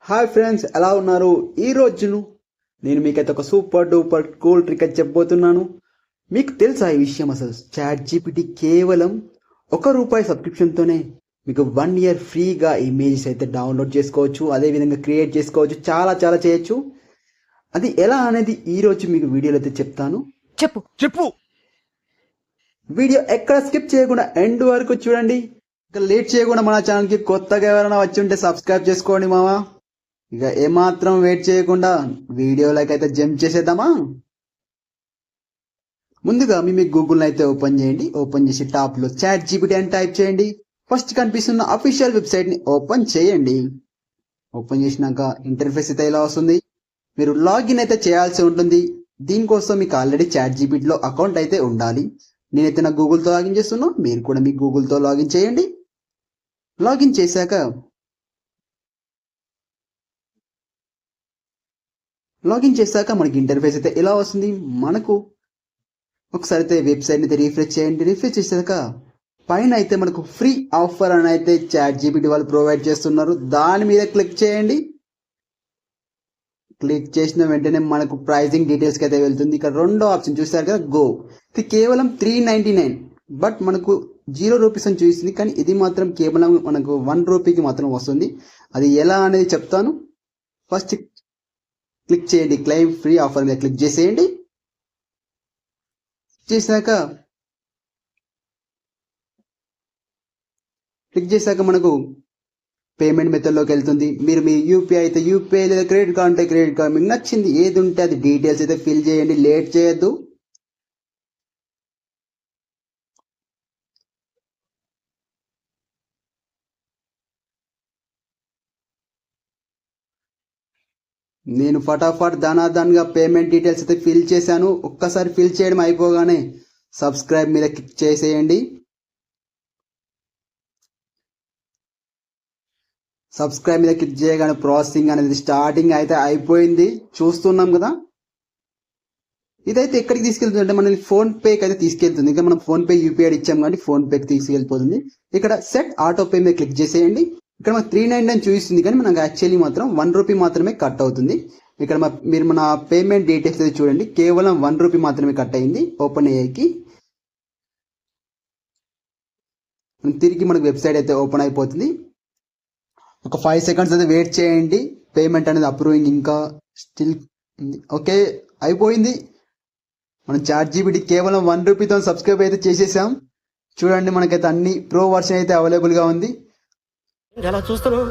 Hi friends, ఎలా ఉన్నారు? ఈ రోజును నేను మీకైతే ఒక సూపర్ డూపర్ కూల్ ట్రిక్ అని చెప్పబోతున్నాను. మీకు తెలుసా ఈ విషయం? అసలు చాట్ జీపీటీ కేవలం ₹1 సబ్స్క్రిప్షన్తోనే మీకు 1 ఇయర్ ఫ్రీగా ఇమేజెస్ అయితే డౌన్లోడ్ చేసుకోవచ్చు, అదేవిధంగా క్రియేట్ చేసుకోవచ్చు, చాలా చాలా చేయొచ్చు. అది ఎలా అనేది ఈ రోజు మీకు వీడియోలో అయితే చెప్తాను. చెప్పు. వీడియో ఎక్కడ స్కిప్ చేయకుండా ఎండ్ వరకు చూడండి. ఇక లేట్ చేయకుండా మన ఛానల్కి కొత్తగా ఎవరైనా వచ్చి ఉంటే సబ్స్క్రైబ్ చేసుకోండి మామా. ఇక ఏమాత్రం వెయిట్ చేయకుండా వీడియోలోకి అయితే జంప్ చేసేద్దామా? ముందుగా మీ గూగుల్ అయితే ఓపెన్ చేయండి. ఓపెన్ చేసి టాప్ లో చాట్ జీపీటీ అని టైప్ చేయండి. ఫస్ట్ కనిపిస్తున్న అఫీషియల్ వెబ్సైట్ ని ఓపెన్ చేయండి. ఓపెన్ చేసినాక ఇంటర్ఫేస్ అయితే ఇలా వస్తుంది. మీరు లాగిన్ అయితే చేయాల్సి ఉంటుంది. దీనికోసం మీకు ఆల్రెడీ చాట్ జీపీటీలో అకౌంట్ అయితే ఉండాలి. నేనైతే నా గూగుల్తో లాగిన్ చేస్తున్నా, మీరు కూడా మీ గూగుల్తో లాగిన్ చేయండి. లాగిన్ చేశాక మనకి ఇంటర్ఫేస్ అయితే ఇలా వస్తుంది. మనకు ఒకసారి అయితే వెబ్సైట్ అయితే రిఫ్రెష్ చేయండి. రిఫ్రెష్ చేశాక పైన అయితే మనకు ఫ్రీ ఆఫర్ అని అయితే చాట్ జీపీటీ వాళ్ళు ప్రొవైడ్ చేస్తున్నారు. దాని మీద క్లిక్ చేయండి. క్లిక్ చేసిన వెంటనే మనకు ప్రైజింగ్ డీటెయిల్స్కి అయితే వెళ్తుంది. ఇక్కడ రెండో ఆప్షన్ చూసారు కదా, గో. ఇది కేవలం $3.99, బట్ మనకు ₹0 అని చూపిస్తుంది. కానీ ఇది మాత్రం కేవలం మనకు ₹1 మాత్రం వస్తుంది. అది ఎలా అనేది చెప్తాను. ఫస్ట్ క్లిక్ చేయండి, క్లెయిమ్ ఫ్రీ ఆఫర్ మీద క్లిక్ చేసేయండి. క్లిక్ చేశాక మనకు పేమెంట్ మెథడ్లోకి వెళ్తుంది. మీరు మీ యూపీఐ అయితే యూపీఐ, లేదా క్రెడిట్ కార్డ్ అంటే క్రెడిట్ కార్డ్, మీకు నచ్చింది ఏది ఉంటే అది డీటెయిల్స్ అయితే ఫిల్ చేయండి. లేట్ చేయొద్దు. నేను ఫటాఫట్ ధనాధన్గా పేమెంట్ డీటెయిల్స్ అయితే ఫిల్ చేశాను. ఒక్కసారి ఫిల్ చేయడం అయిపోగానే సబ్స్క్రైబ్ మీద క్లిక్ చేసేయండి. సబ్స్క్రైబ్ మీద క్లిక్ చేయగానే ప్రాసెసింగ్ అనేది స్టార్టింగ్ అయితే అయిపోయింది. చూస్తున్నాం కదా. ఇదైతే ఎక్కడికి తీసుకెళ్తుంది అంటే మనల్ని ఫోన్ పేకి అయితే తీసుకెళ్తుంది. ఇంకా మనం ఫోన్ పే యూపీఐ ఇచ్చాం కాబట్టి ఫోన్ పేకి తీసుకెళ్ళిపోతుంది. ఇక్కడ సెట్ ఆటో పే మీద క్లిక్ చేసేయండి. ఇక్కడ మనకు $3.99 చూపిస్తుంది, కానీ మనకు యాక్చువల్లీ మాత్రం ₹1 మాత్రమే కట్ అవుతుంది. ఇక్కడ మీరు మన పేమెంట్ డీటెయిల్స్ అయితే చూడండి, కేవలం ₹1 మాత్రమే కట్ అయింది. ఓపెన్ అయ్యాకి తిరిగి మనకు వెబ్సైట్ అయితే ఓపెన్ అయిపోతుంది. ఒక 5 సెకండ్స్ అయితే వెయిట్ చేయండి. పేమెంట్ అనేది అప్రూవింగ్ ఇంకా స్టిల్ ఓకే అయిపోయింది. మనం చాట్ జీపీటీ కేవలం ₹1తో సబ్స్క్రైబ్ అయితే చేసేసాం. చూడండి, మనకైతే అన్ని ప్రో వర్షన్ అయితే అవైలబుల్గా ఉంది. ఎలా చూస్తున్నావు?